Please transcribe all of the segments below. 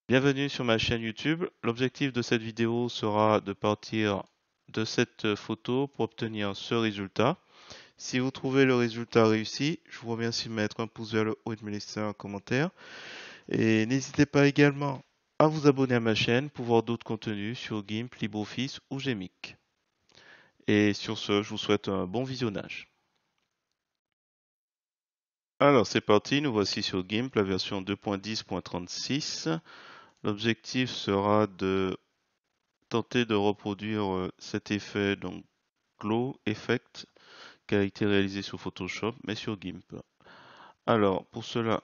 Bienvenue sur ma chaîne YouTube. L'objectif de cette vidéo sera de partir de cette photo pour obtenir ce résultat. Si vous trouvez le résultat réussi, je vous remercie de mettre un pouce vers le haut et de me laisser un commentaire. Et n'hésitez pas également à vous abonner à ma chaîne pour voir d'autres contenus sur GIMP, LibreOffice ou GMIC. Et sur ce, je vous souhaite un bon visionnage. Alors c'est parti, nous voici sur GIMP, la version 2.10.36. L'objectif sera de tenter de reproduire cet effet, donc glow effect, qui a été réalisé sur Photoshop, mais sur GIMP. Alors, pour cela,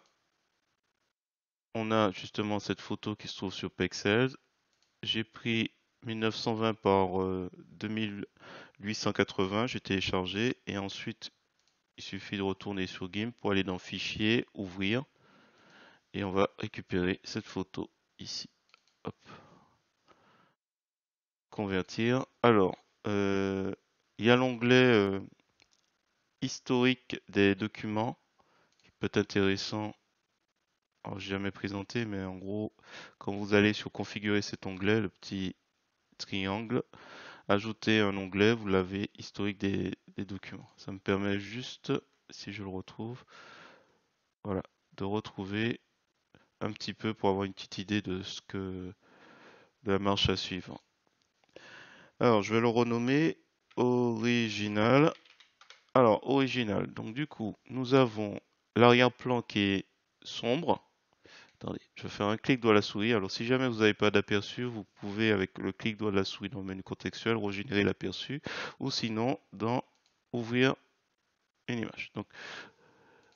on a justement cette photo qui se trouve sur Pexels. J'ai pris 1920 par 2880, j'ai téléchargé, et ensuite, il suffit de retourner sur GIMP pour aller dans Fichier, Ouvrir, et on va récupérer cette photo ici. Hop. Convertir. Alors, il y a l'onglet historique des documents qui peut être intéressant. Alors, j'ai jamais présenté, mais en gros, quand vous allez sur configurer cet onglet, le petit triangle, ajouter un onglet, vous l'avez historique des documents. Ça me permet juste, si je le retrouve, voilà, de retrouver un petit peu pour avoir une petite idée de de la marche à suivre. Alors, je vais le renommer original. Alors, original. Donc, du coup, nous avons l'arrière-plan qui est sombre. Attendez, je vais faire un clic droit de la souris. Alors, si jamais vous n'avez pas d'aperçu, vous pouvez, avec le clic droit de la souris dans le menu contextuel, régénérer l'aperçu. Ou sinon, dans Ouvrir une image. Donc,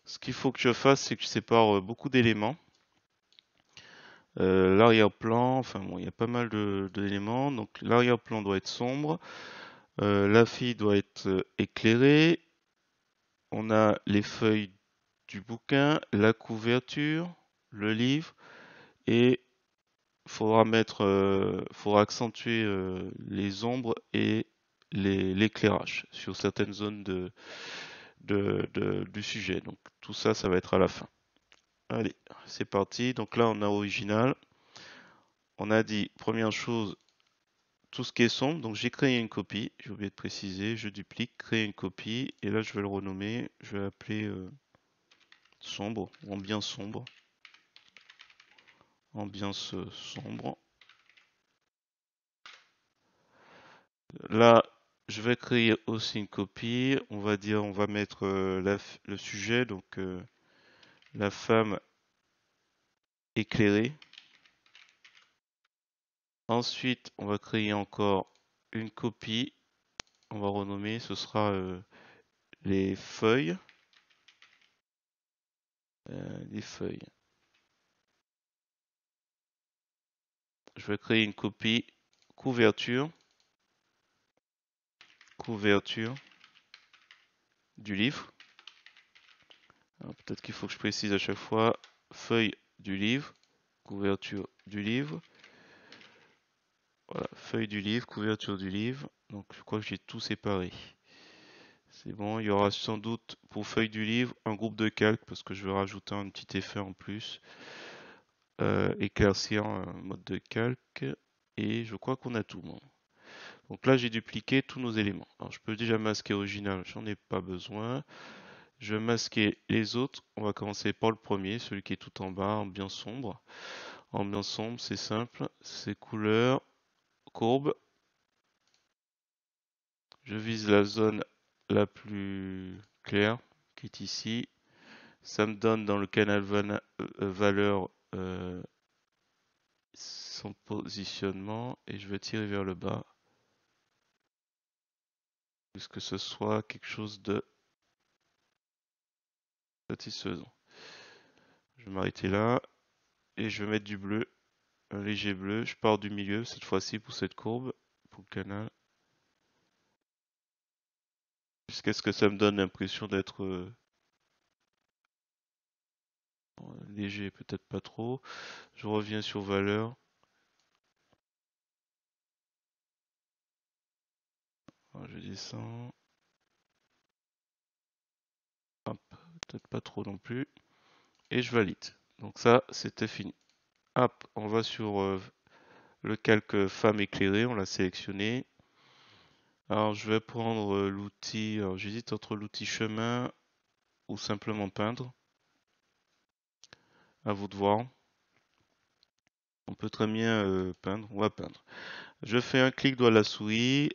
ce qu'il faut que je fasse, c'est que je sépare beaucoup d'éléments. L'arrière-plan, enfin bon, il y a pas mal d'éléments. Donc, l'arrière-plan doit être sombre. La fille doit être éclairée. On a les feuilles du bouquin, la couverture, le livre, et faudra accentuer les ombres et l'éclairage sur certaines zones du sujet. Donc tout ça, ça va être à la fin. Allez, c'est parti. Donc là, on a original. On a dit, première chose, tout ce qui est sombre. Donc j'ai créé une copie. J'ai oublié de préciser. Je duplique, créer une copie. Et là, je vais le renommer. Je vais l'appeler sombre, ambiance sombre. Ambiance sombre. Là, je vais créer aussi une copie. On va dire, on va mettre le sujet, donc la femme éclairée. Ensuite, on va créer encore une copie. On va renommer, ce sera les feuilles. Les feuilles. Je vais créer une copie couverture. Couverture du livre. Peut-être qu'il faut que je précise à chaque fois feuille du livre, couverture du livre. Voilà, feuille du livre, couverture du livre. Donc je crois que j'ai tout séparé. C'est bon, il y aura sans doute pour feuille du livre un groupe de calque parce que je vais rajouter un petit effet en plus. Éclaircir un mode de calque. Et je crois qu'on a tout. Bon. Donc là j'ai dupliqué tous nos éléments. Alors je peux déjà masquer original, j'en ai pas besoin. Je vais masquer les autres. On va commencer par le premier, celui qui est tout en bas, ambiance sombre. Ambiance sombre, c'est simple. C'est couleur, courbe. Je vise la zone la plus claire, qui est ici. Ça me donne dans le canal valeur son positionnement et je vais tirer vers le bas jusqu'à ce que ce soit quelque chose de satisfaisant. Je vais m'arrêter là et je vais mettre du bleu, un léger bleu. Je pars du milieu cette fois-ci pour cette courbe, pour le canal. Jusqu'à ce que ça me donne l'impression d'être léger, peut-être pas trop. Je reviens sur valeur. Je descends. Hop, peut-être pas trop non plus. Et je valide. Donc ça, c'était fini. Hop, on va sur le calque femme éclairée, on l'a sélectionné. Alors je vais prendre l'outil, alors j'hésite entre l'outil chemin ou simplement peindre. À vous de voir. On peut très bien peindre, on va peindre. Je fais un clic droit de la souris,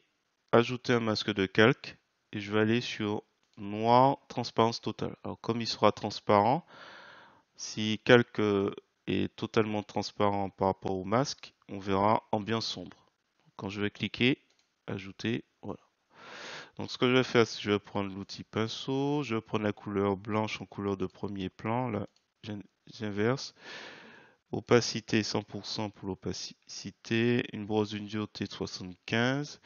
ajouter un masque de calque et je vais aller sur noir, transparence totale. Alors comme il sera transparent, si calque est totalement transparent par rapport au masque, on verra ambiance sombre. Quand je vais cliquer, ajouter, voilà. Donc ce que je vais faire, c'est que je vais prendre l'outil pinceau, je vais prendre la couleur blanche en couleur de premier plan, là j'inverse. Opacité 100% pour l'opacité, une brosse d'unité de 75.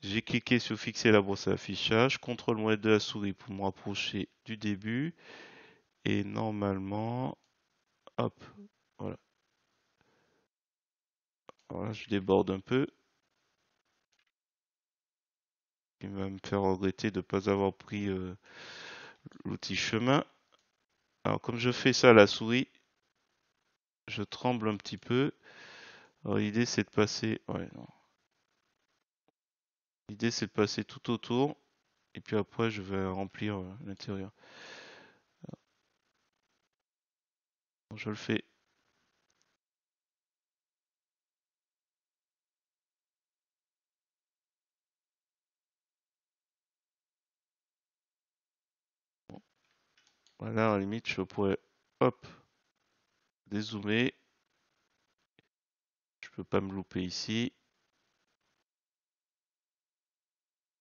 J'ai cliqué sur fixer la brosse à affichage, CTRL molette de la souris pour me rapprocher du début. Et normalement, hop, voilà. Voilà, je déborde un peu. Il va me faire regretter de ne pas avoir pris l'outil chemin. Alors comme je fais ça à la souris, je tremble un petit peu. Alors l'idée c'est de passer, ouais, non. L'idée c'est de passer tout autour. Et puis après je vais remplir l'intérieur. Je le fais. Voilà, à la limite, je pourrais, hop, dézoomer. Je peux pas me louper ici.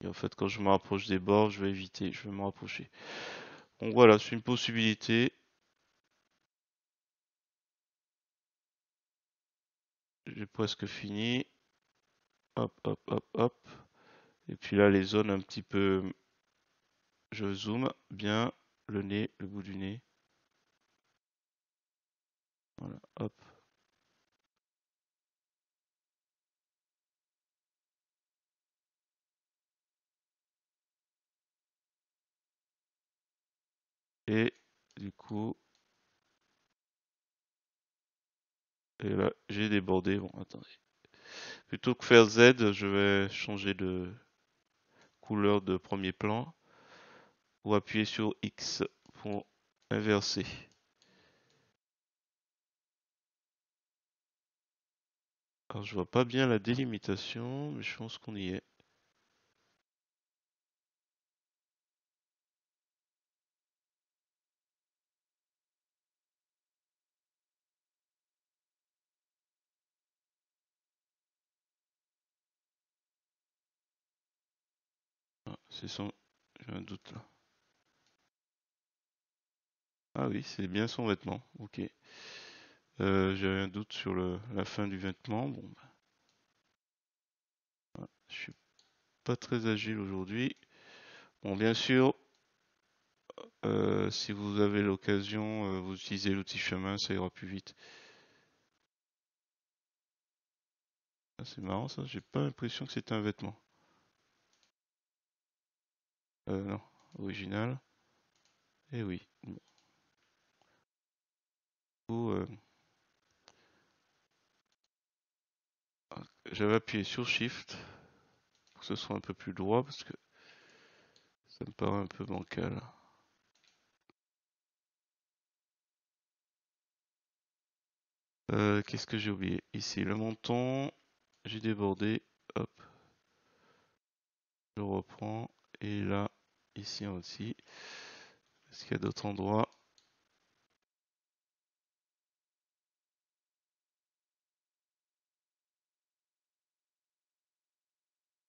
Et en fait, quand je me rapproche des bords, je vais éviter, je vais me rapprocher. Donc voilà, c'est une possibilité. J'ai presque fini. Hop, hop, hop, hop. Et puis là, les zones un petit peu, je zoome bien le nez, le bout du nez. Voilà, hop. Et du coup, et là, j'ai débordé. Bon, attendez. Plutôt que faire Z, je vais changer de couleur de premier plan ou appuyer sur X pour inverser. Alors je vois pas bien la délimitation, mais je pense qu'on y est. Ah, c'est son... J'ai un doute là. Ah oui, c'est bien son vêtement. Ok. J'avais un doute sur la fin du vêtement. Bon, bah, je suis pas très agile aujourd'hui. Bon, bien sûr, si vous avez l'occasion, vous utilisez l'outil chemin, ça ira plus vite. Ah, c'est marrant ça, j'ai pas l'impression que c'est un vêtement. Non, original. Eh oui. Bon. Du coup, j'avais appuyé sur Shift pour que ce soit un peu plus droit parce que ça me paraît un peu bancal. Qu'est-ce que j'ai oublié? Ici, le menton, j'ai débordé. Hop, je reprends. Et là, ici aussi. Est-ce qu'il y a d'autres endroits?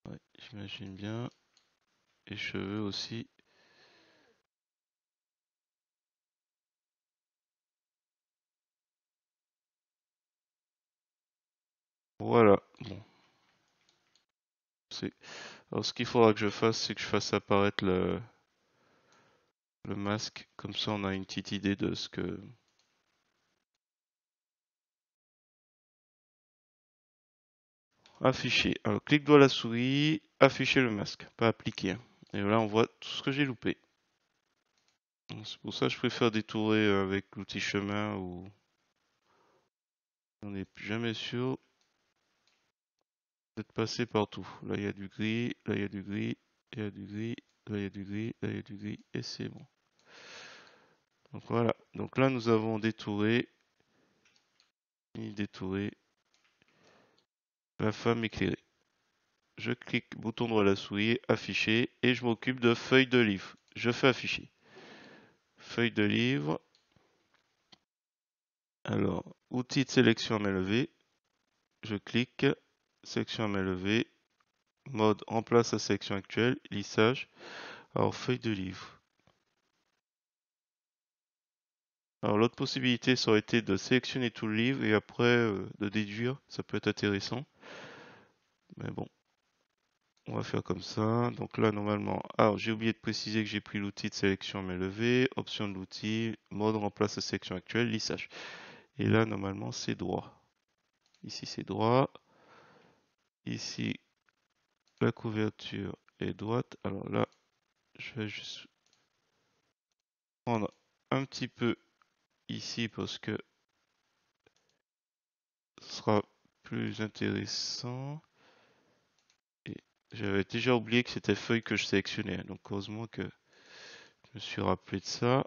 Ouais, j'imagine bien. Et cheveux aussi. Voilà. Bon, c'est. Alors, ce qu'il faudra que je fasse, c'est que je fasse apparaître le masque. Comme ça, on a une petite idée de ce que. Afficher. Alors, clic droit à la souris, afficher le masque, pas appliquer, hein. Et là, on voit tout ce que j'ai loupé. C'est pour ça que je préfère détourer avec l'outil chemin ou On n'est plus jamais sûr d'être passé partout. Là, il y a du gris, là, il y a du gris, il y a du gris, là, il y a du gris, là, il y a du gris, et c'est bon. Donc voilà. Donc là, nous avons détouré, la femme éclairée. Je clique bouton droit de la souris, afficher, et je m'occupe de feuille de livre. Je fais afficher. Feuille de livre. Alors, outil de sélection à main levée. Je clique, section à main levée, mode remplace la section actuelle, lissage. Alors, feuille de livre. Alors, l'autre possibilité, ça aurait été de sélectionner tout le livre et après de déduire. Ça peut être intéressant. Mais bon, on va faire comme ça. Donc là, normalement, alors j'ai oublié de préciser que j'ai pris l'outil de sélection à main levée, option de l'outil, mode remplace la section actuelle, lissage. Et là, normalement, c'est droit. Ici, c'est droit. Ici, la couverture est droite. Alors là, je vais juste prendre un petit peu ici parce que ce sera plus intéressant. Et j'avais déjà oublié que c'était feuille que je sélectionnais. Donc heureusement que je me suis rappelé de ça.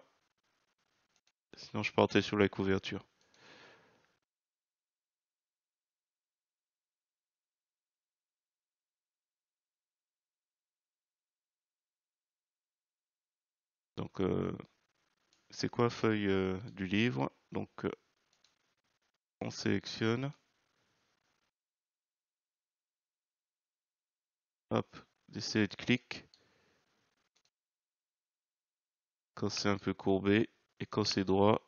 Sinon, je partais sur la couverture. Donc, c'est quoi feuille du livre? Donc, on sélectionne. Hop, d'essayer de clic. Quand c'est un peu courbé et quand c'est droit,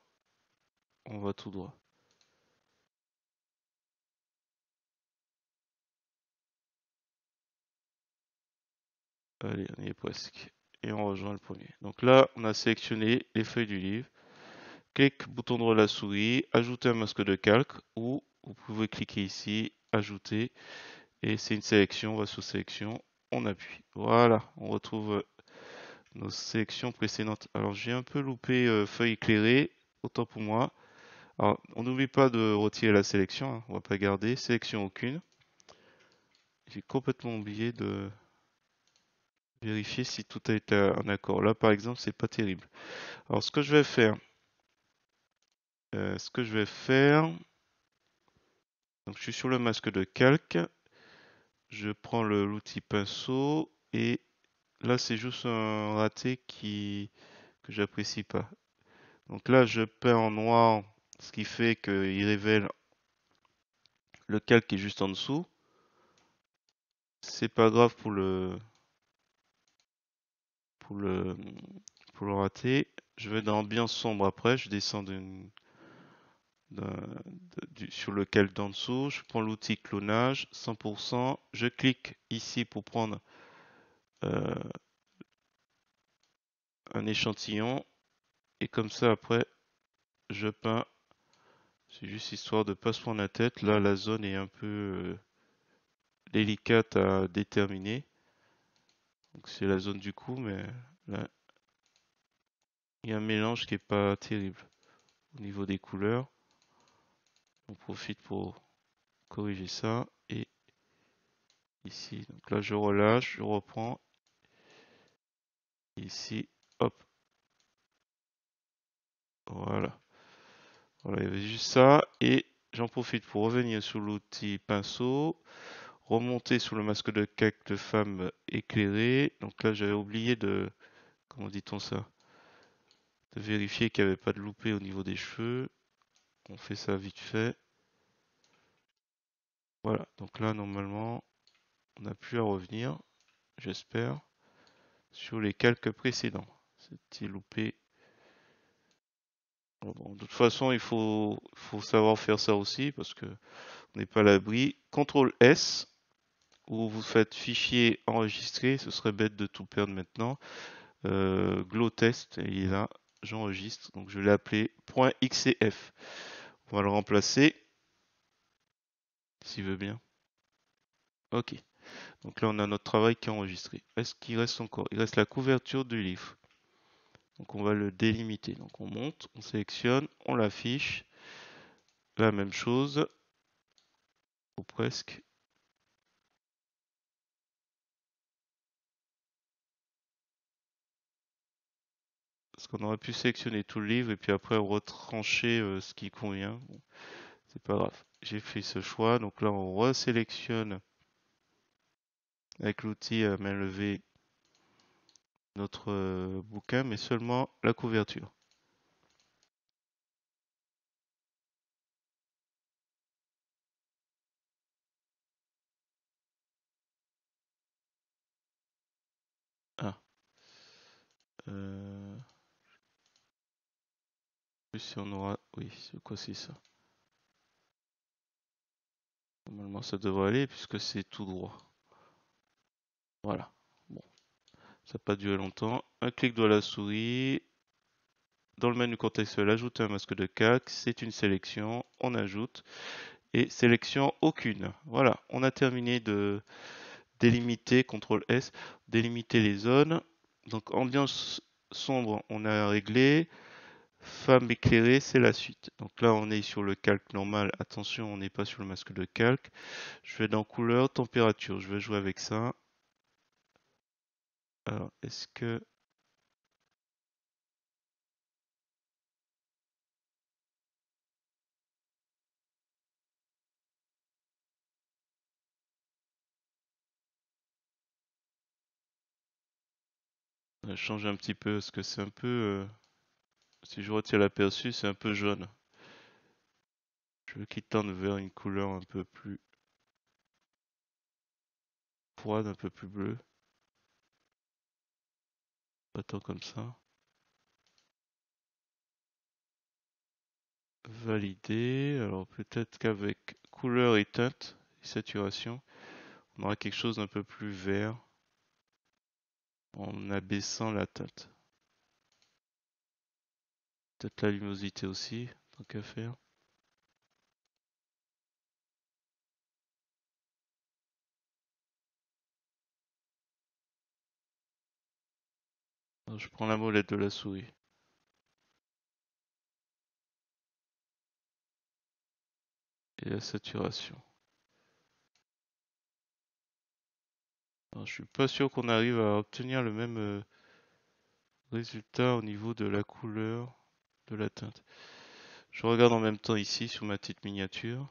on va tout droit. Allez, on y est presque. Et on rejoint le premier. Donc là, on a sélectionné les feuilles du livre. Clic, bouton droit de la souris, ajouter un masque de calque ou vous pouvez cliquer ici, ajouter. Et c'est une sélection, on va sur sélection, on appuie. Voilà, on retrouve nos sélections précédentes. Alors j'ai un peu loupé feuille éclairée, autant pour moi. Alors on n'oublie pas de retirer la sélection, hein, on va pas garder. Sélection aucune. J'ai complètement oublié de vérifier si tout a été en accord. Là par exemple c'est pas terrible. Alors ce que je vais faire, donc je suis sur le masque de calque, je prends l'outil pinceau et là c'est juste un raté que j'apprécie pas. Donc là je peins en noir, ce qui fait qu'il révèle le calque qui est juste en dessous. C'est pas grave pour le pour le rater. Je vais dans ambiance sombre après, je descends sur le calque d'en dessous, je prends l'outil clonage 100%, je clique ici pour prendre euh, un échantillon et comme ça après je peins. C'est juste histoire de pas se prendre la tête. Là la zone est un peu délicate à déterminer. Donc c'est la zone du coup, mais là il y a un mélange qui est pas terrible au niveau des couleurs. On profite pour corriger ça et ici. Donc là je relâche, je reprends ici, hop, voilà. Voilà, il y avait juste ça et j'en profite pour revenir sur l'outil pinceau, remonter sur le masque de calque de femme éclairé. Donc là j'avais oublié de, comment dit-on ça, de vérifier qu'il n'y avait pas de loupé au niveau des cheveux. On fait ça vite fait. Voilà, donc là normalement on n'a plus à revenir, j'espère, sur les calques précédents. C'était loupé. Bon, de toute façon, faut savoir faire ça aussi parce que on n'est pas à l'abri. CTRL S, où vous faites fichier enregistré, ce serait bête de tout perdre maintenant. Glow test, il est là, j'enregistre, donc je l'ai appelé .xcf. On va le remplacer, s'il veut bien. Ok, donc là on a notre travail qui est enregistré. Est-ce qu'il reste encore? Il reste la couverture du livre. Donc on va le délimiter. Donc on monte, on sélectionne, on l'affiche. La même chose. ou presque. Parce qu'on aurait pu sélectionner tout le livre et puis après retrancher ce qui convient. Bon, c'est pas grave. J'ai fait ce choix, donc là on resélectionne avec l'outil à main levée notre bouquin, mais seulement la couverture. Ah, euh, plus si on aura, oui, c'est quoi c'est ça? Normalement ça devrait aller puisque c'est tout droit. Voilà. Bon, ça n'a pas duré longtemps. Un clic droit à la souris. Dans le menu contextuel, ajouter un masque de calque, c'est une sélection, on ajoute et sélection aucune. Voilà, on a terminé de délimiter, CTRL S, délimiter les zones. Donc ambiance sombre, on a réglé. Femme éclairée, c'est la suite. Donc là, on est sur le calque normal. Attention, on n'est pas sur le masque de calque. Je vais dans couleur, température. Je vais jouer avec ça. Alors, est-ce que... On va changer un petit peu, parce que c'est un peu... si je retire l'aperçu, c'est un peu jaune. Je veux qu'il tende vers une couleur un peu plus froide, un peu plus bleue. Pas tant comme ça. Valider. Alors peut-être qu'avec couleur et teinte et saturation, on aura quelque chose d'un peu plus vert en abaissant la teinte. Peut-être la luminosité aussi, tant qu'à faire. Alors, je prends la molette de la souris et la saturation. Alors, je suis pas sûr qu'on arrive à obtenir le même résultat au niveau de la couleur de la teinte. Je regarde en même temps ici sur ma petite miniature.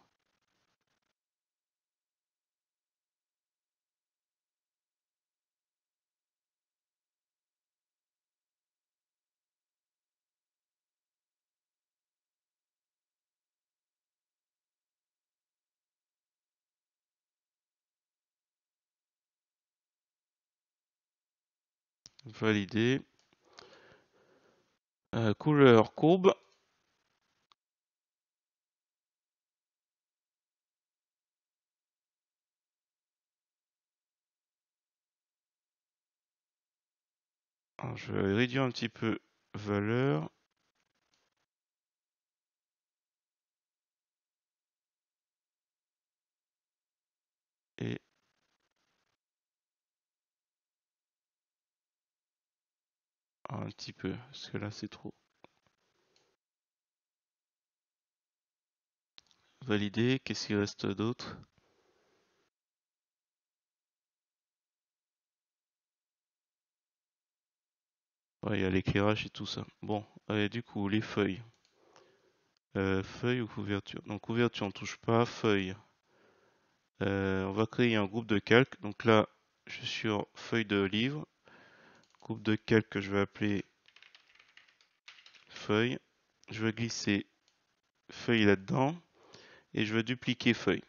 Valider. Couleur courbe. Alors, je vais réduire un petit peu valeur et un petit peu, parce que là c'est trop. Valider, qu'est-ce qu'il reste d'autre? Ouais, il y a l'éclairage et tout ça. Bon, du coup, les feuilles. Feuille ou couverture? Donc couverture, on touche pas. Feuille. On va créer un groupe de calque. Donc là, je suis sur feuille de livre. Groupe de calque que je vais appeler feuille. Je vais glisser feuille là-dedans. Et je vais dupliquer feuille.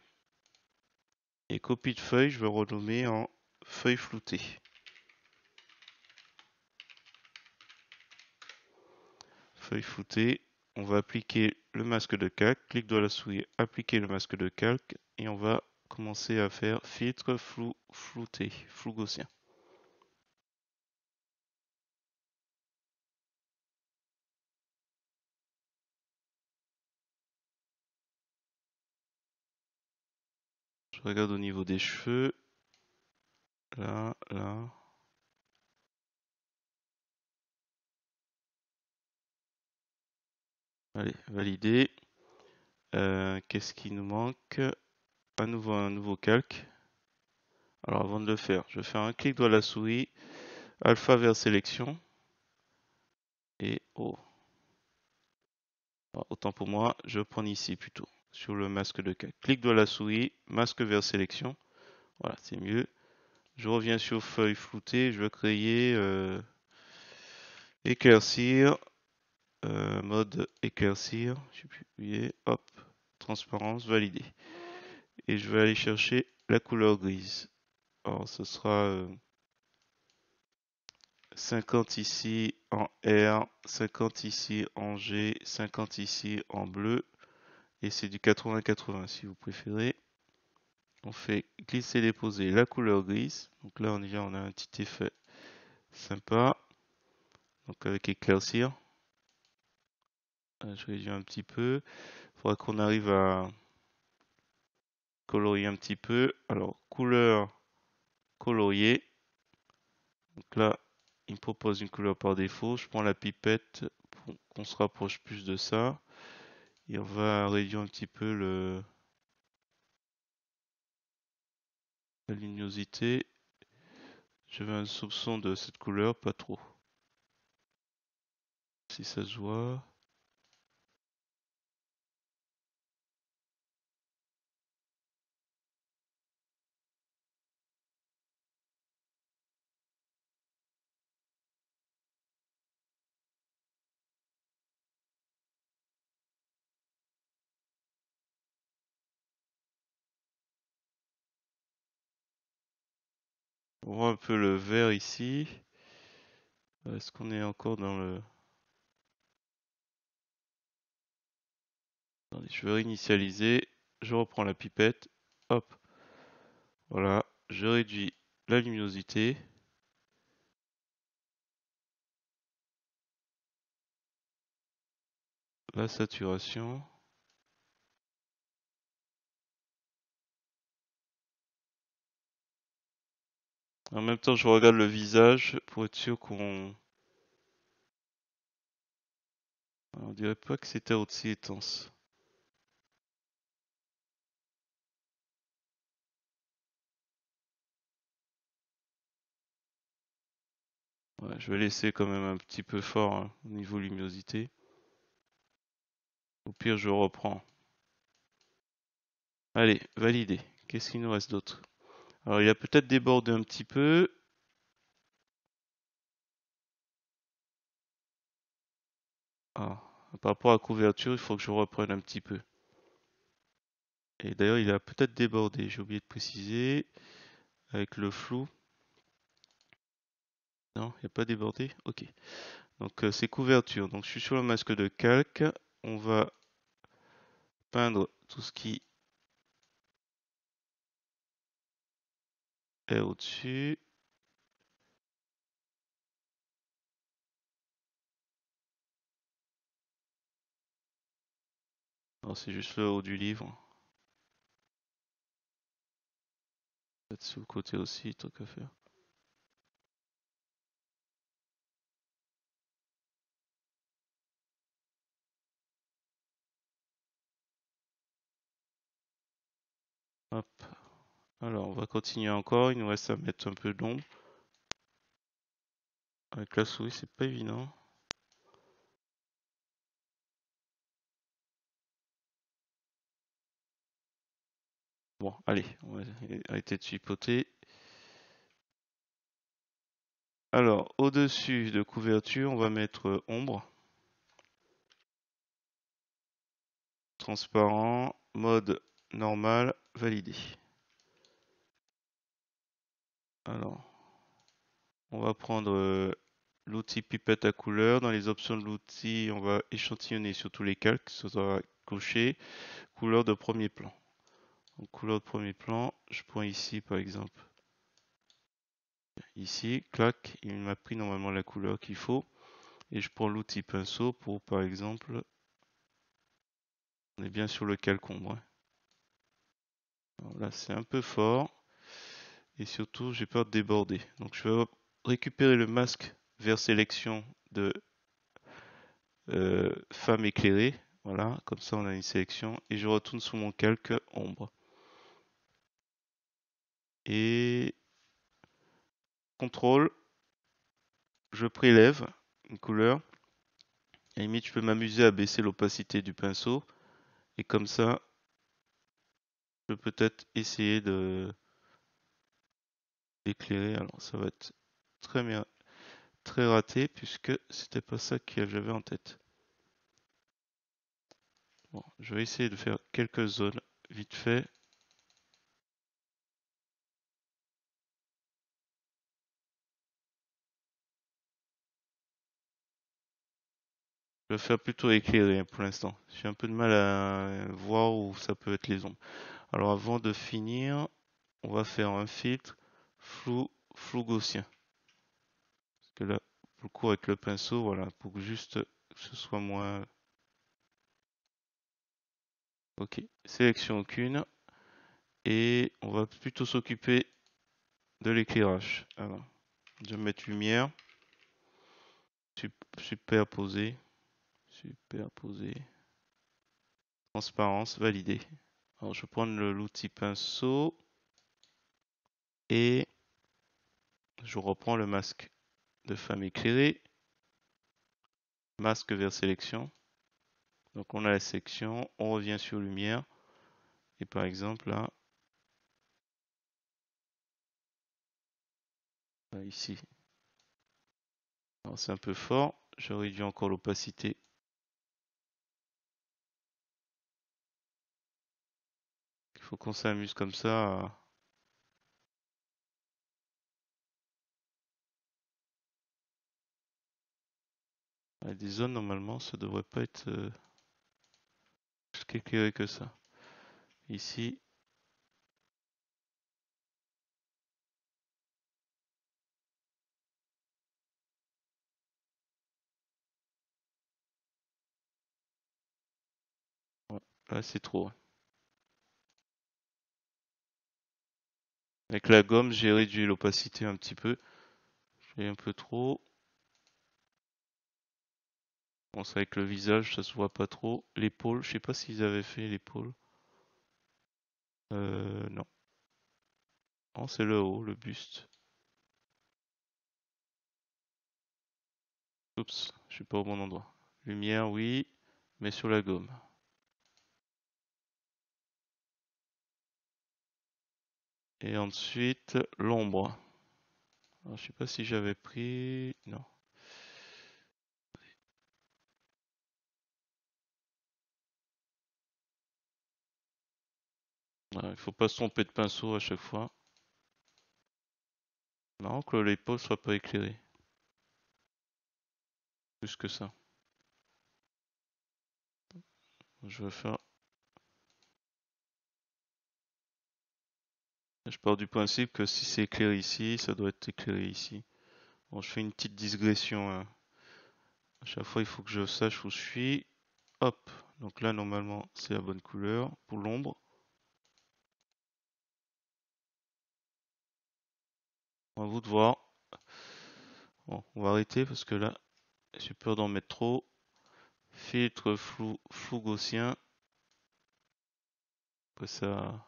Et copie de feuille, je vais renommer en feuille floutée. Feuille floutée. On va appliquer le masque de calque. Clic droit à la souris, appliquer le masque de calque. Et on va commencer à faire filtre flou flouté, flou gaussien. Je regarde au niveau des cheveux. Là, là. Allez, validé. Qu'est-ce qui nous manque? à nouveau un nouveau calque. Alors avant de le faire, je vais faire un clic droit de la souris, alpha vers sélection, et oh, autant pour moi, je vais prendre ici plutôt, sur le masque de calque. Clic droit de la souris, masque vers sélection, voilà, c'est mieux. Je reviens sur feuille floutée, je vais créer éclaircir, mode éclaircir, je sais plus, hop, transparence, validé. Et je vais aller chercher la couleur grise. Alors ce sera 50 ici en R, 50 ici en G, 50 ici en bleu. Et c'est du 80-80 si vous préférez. On fait glisser-déposer la couleur grise. Donc là on a un petit effet sympa. Donc avec éclaircir. Je réduis un petit peu. Il faudra qu'on arrive à colorier un petit peu. Alors couleur colorier. Donc là il me propose une couleur par défaut. Je prends la pipette pour qu'on se rapproche plus de ça. Et on va réduire un petit peu la luminosité. Je veux un soupçon de cette couleur, pas trop. Si ça se voit. On voit un peu le vert ici. Est-ce qu'on est encore dans le... Attendez, je vais réinitialiser. Je reprends la pipette. Hop. Voilà. Je réduis la luminosité. La saturation. En même temps, je regarde le visage pour être sûr qu'on... On dirait pas que c'était aussi intense. Ouais, je vais laisser quand même un petit peu fort hein, au niveau luminosité. Au pire, je reprends. Allez, validé. Qu'est-ce qu'il nous reste d'autre? Alors, il a peut-être débordé un petit peu. Ah, par rapport à la couverture, il faut que je reprenne un petit peu. Et d'ailleurs, il a peut-être débordé, j'ai oublié de préciser, avec le flou. Non, il n'a pas débordé? Ok. Donc, c'est couverture. Donc, je suis sur le masque de calque. On va peindre tout ce qui est au-dessus. Alors, c'est juste le haut du livre. Peut-être sur le côté aussi, tant qu'à faire. Hop. Alors, on va continuer encore. Il nous reste à mettre un peu d'ombre. Avec la souris, c'est pas évident. Bon, allez, on va arrêter de chipoter. Alors, au-dessus de couverture, on va mettre ombre, transparent, mode normal, validé. Alors, on va prendre l'outil pipette à couleur. Dans les options de l'outil, on va échantillonner sur tous les calques. Ça sera coché. Couleur de premier plan. Donc, couleur de premier plan, je prends ici par exemple. Ici, clac, il m'a pris normalement la couleur qu'il faut. Et je prends l'outil pinceau pour par exemple, on est bien sur le calque ombre. Alors là, c'est un peu fort. Et surtout, j'ai peur de déborder. Donc je vais récupérer le masque vers sélection de femme éclairée. Voilà, comme ça on a une sélection. Et je retourne sur mon calque ombre. et contrôle, je prélève une couleur. À la limite, je peux m'amuser à baisser l'opacité du pinceau et comme ça, je peux peut-être essayer de d'éclairer. Alors ça va être très bien, très raté puisque c'était pas ça que j'avais en tête. Bon, je vais essayer de faire quelques zones vite fait. Je vais faire plutôt éclairé pour l'instant. J'ai un peu de mal à voir où ça peut être les ombres. Alors avant de finir, on va faire un filtre flou gaussien. Parce que là, pour le coup avec le pinceau, voilà, pour que juste ce soit moins. Ok, sélection aucune. Et on va plutôt s'occuper de l'éclairage. Alors, je vais mettre lumière, superposer, superposer, transparence, valider. Alors je vais prendre l'outil pinceau et je reprends le masque de femme éclairée, masque vers sélection. Donc on a la sélection, on revient sur lumière et par exemple là, ici. Alors c'est un peu fort, je réduis encore l'opacité. Il faut qu'on s'amuse comme ça. À des zones normalement, ça devrait pas être plus éclairé que ça. Ici, ouais, là c'est trop. Avec la gomme, j'ai réduit l'opacité un petit peu. J'ai un peu trop. Bon, c'est avec le visage, ça se voit pas trop. L'épaule, je sais pas s'ils avaient fait l'épaule. Non. Non, c'est le haut, le buste. Oups, je suis pas au bon endroit. Lumière, oui, mais sur la gomme. Et ensuite, l'ombre. Alors, je sais pas si j'avais pris. Non. Ouais, il faut pas se tromper de pinceau à chaque fois. Non, que l'épaule soit pas éclairée. Plus que ça. Je vais faire. Je pars du principe que si c'est éclairé ici, ça doit être éclairé ici. Bon, je fais une petite digression, hein. À chaque fois, il faut que je sache où je suis. Hop. Donc là, normalement, c'est la bonne couleur pour l'ombre. À vous de voir. Bon, on va arrêter parce que là, j'ai peur d'en mettre trop. Filtre flou gaussien. Que ça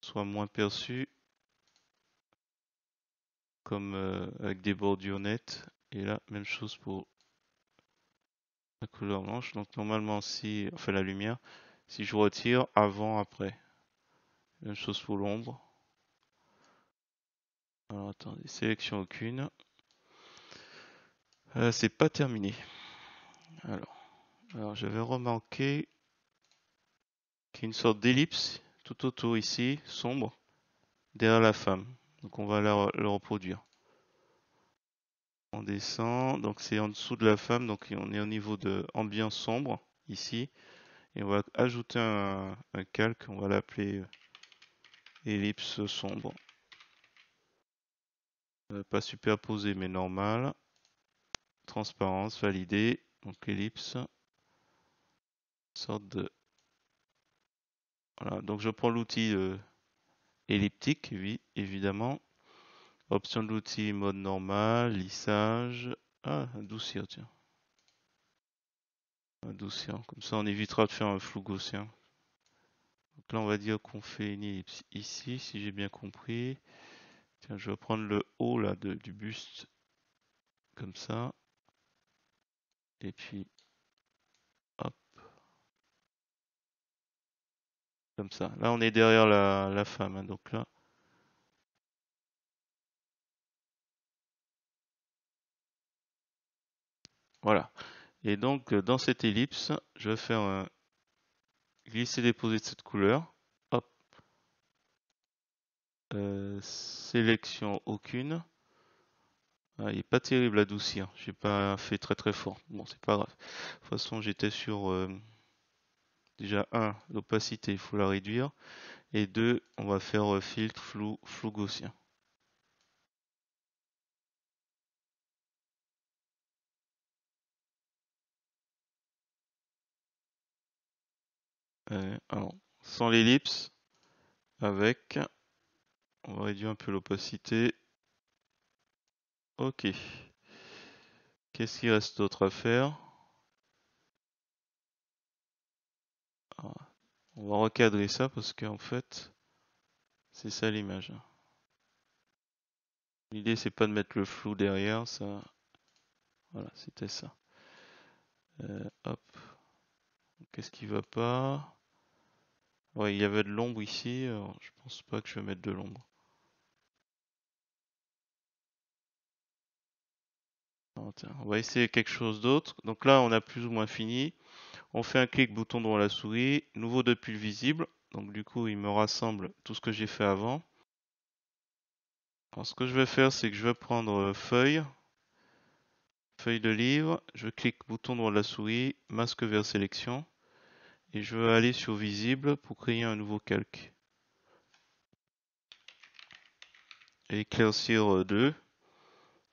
soit moins perçu. Comme avec des bordures nettes. Et là, même chose pour la couleur blanche. Donc normalement, si, enfin la lumière, si je retire avant, après. Même chose pour l'ombre. Alors attendez, sélection aucune. C'est pas terminé. Alors j'avais remarqué qu'il y a une sorte d'ellipse tout autour ici, sombre, derrière la femme. Donc on va le reproduire. On descend, donc c'est en dessous de la femme, donc on est au niveau de ambiance sombre ici. Et on va ajouter un calque, on va l'appeler ellipse sombre. Pas superposé mais normal. Transparence validée. Donc ellipse. Sorte de. Voilà, donc je prends l'outil elliptique, oui, évidemment. Option de l'outil mode normal, lissage. Ah, adoucir, tiens. Adoucir. Comme ça, on évitera de faire un flou gaussien. Donc là, on va dire qu'on fait une ellipse ici, si j'ai bien compris. Tiens, je vais prendre le haut là du buste, comme ça. Et puis, hop, comme ça. Là, on est derrière la femme, hein, donc là. Voilà. Et donc, dans cette ellipse, je vais faire un glisser-déposer de cette couleur. Hop, sélection aucune. Ah, il est pas terrible à adoucir. J'ai pas fait très très fort. Bon, c'est pas grave. De toute façon, j'étais sur déjà un, l'opacité, il faut la réduire. Et deux, on va faire filtre flou gaussien. Alors, sans l'ellipse, avec, on va réduire un peu l'opacité. Ok. Qu'est-ce qu'il reste d'autre à faire? Ah, on va recadrer ça parce qu'en fait, c'est ça l'image. L'idée, c'est pas de mettre le flou derrière, ça. Voilà, c'était ça. Hop. Qu'est-ce qui va pas? Ouais, il y avait de l'ombre ici. Alors, je pense pas que je vais mettre de l'ombre. Alors, tiens, on va essayer quelque chose d'autre. Donc là, on a plus ou moins fini. On fait un clic bouton droit à la souris. Nouveau depuis le visible. Donc du coup, il me rassemble tout ce que j'ai fait avant. Alors, ce que je vais faire, c'est que je vais prendre feuille de livre. Je clique bouton droit de la souris, masque vers sélection. Et je vais aller sur visible pour créer un nouveau calque. Éclaircir 2.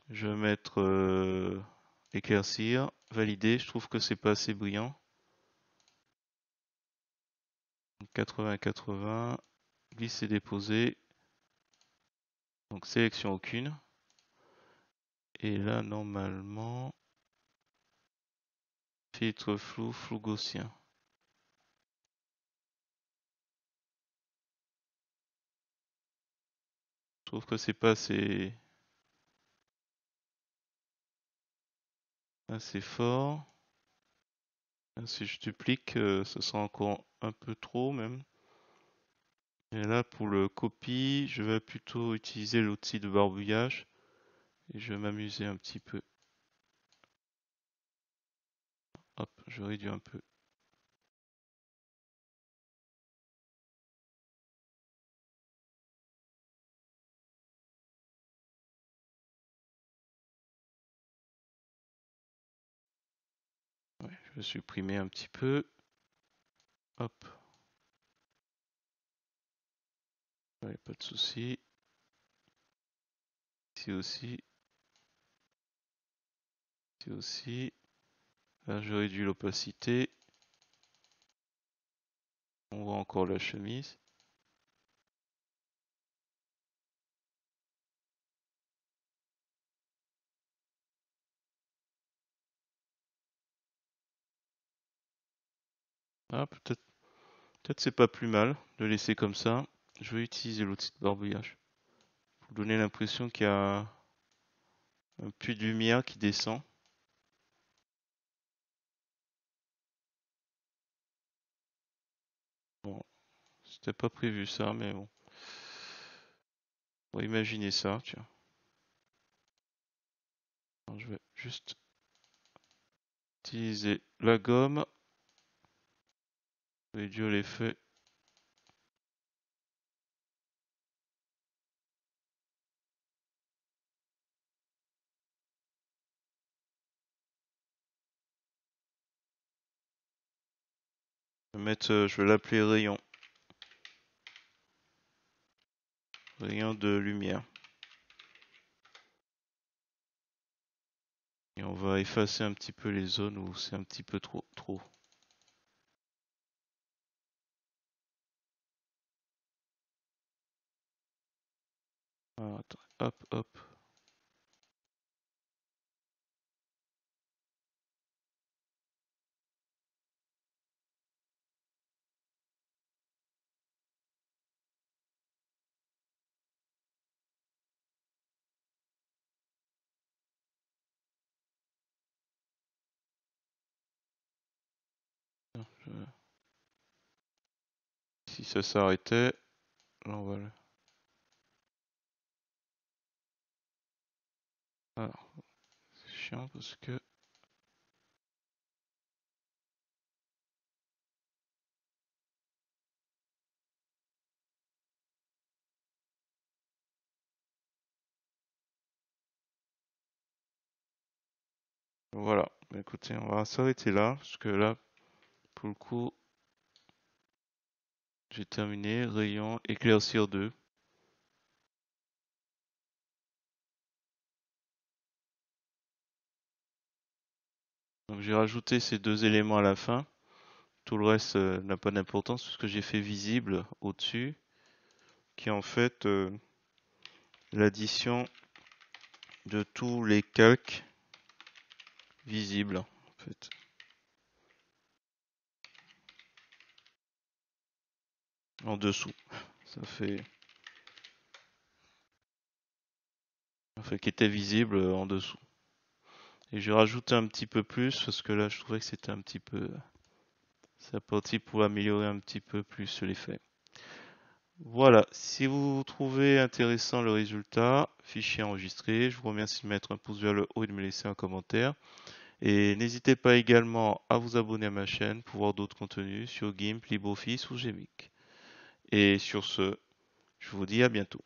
Je vais mettre éclaircir, valider. Je trouve que c'est pas assez brillant. 80-80, glisser déposer. Donc sélection aucune. Et là normalement, filtre flou gaussien. Je trouve que c'est pas assez fort. Si je duplique, ce sera encore un peu trop même. Et là pour le copie, je vais plutôt utiliser l'outil de barbouillage. Et je vais m'amuser un petit peu. Hop, je réduis un peu. Ouais, je vais supprimer un petit peu. Hop. Ouais, pas de souci. Ici aussi. Ici aussi. Là, je réduis l'opacité. On voit encore la chemise. Ah, peut-être c'est pas plus mal de laisser comme ça. Je vais utiliser l'outil de barbouillage pour donner l'impression qu'il y a un puits de lumière qui descend. Bon, c'était pas prévu ça, mais bon. On va imaginer ça, tiens. Alors, je vais juste utiliser la gomme, réduire l'effet. Je vais l'appeler rayon. Rayon de lumière. Et on va effacer un petit peu les zones où c'est un petit peu trop. Alors, attends, hop. si ça s'arrêtait, là on va le... Alors, c'est chiant parce que... Voilà, bah, écoutez, on va s'arrêter là, parce que là, pour le coup, j'ai terminé. Rayon, éclaircir 2. Donc j'ai rajouté ces deux éléments à la fin. Tout le reste n'a pas d'importance, parce que j'ai fait visible au-dessus, qui est en fait l'addition de tous les calques visibles, en fait. En dessous. Ça fait, qui était visible en dessous. Et j'ai rajouté un petit peu plus parce que là je trouvais que c'était un petit peu. Ça parti pour améliorer un petit peu plus l'effet. Voilà, si vous trouvez intéressant le résultat, fichier enregistré, je vous remercie de mettre un pouce vers le haut et de me laisser un commentaire. Et n'hésitez pas également à vous abonner à ma chaîne pour voir d'autres contenus sur GIMP, LibreOffice ou Gmic. Et sur ce, je vous dis à bientôt.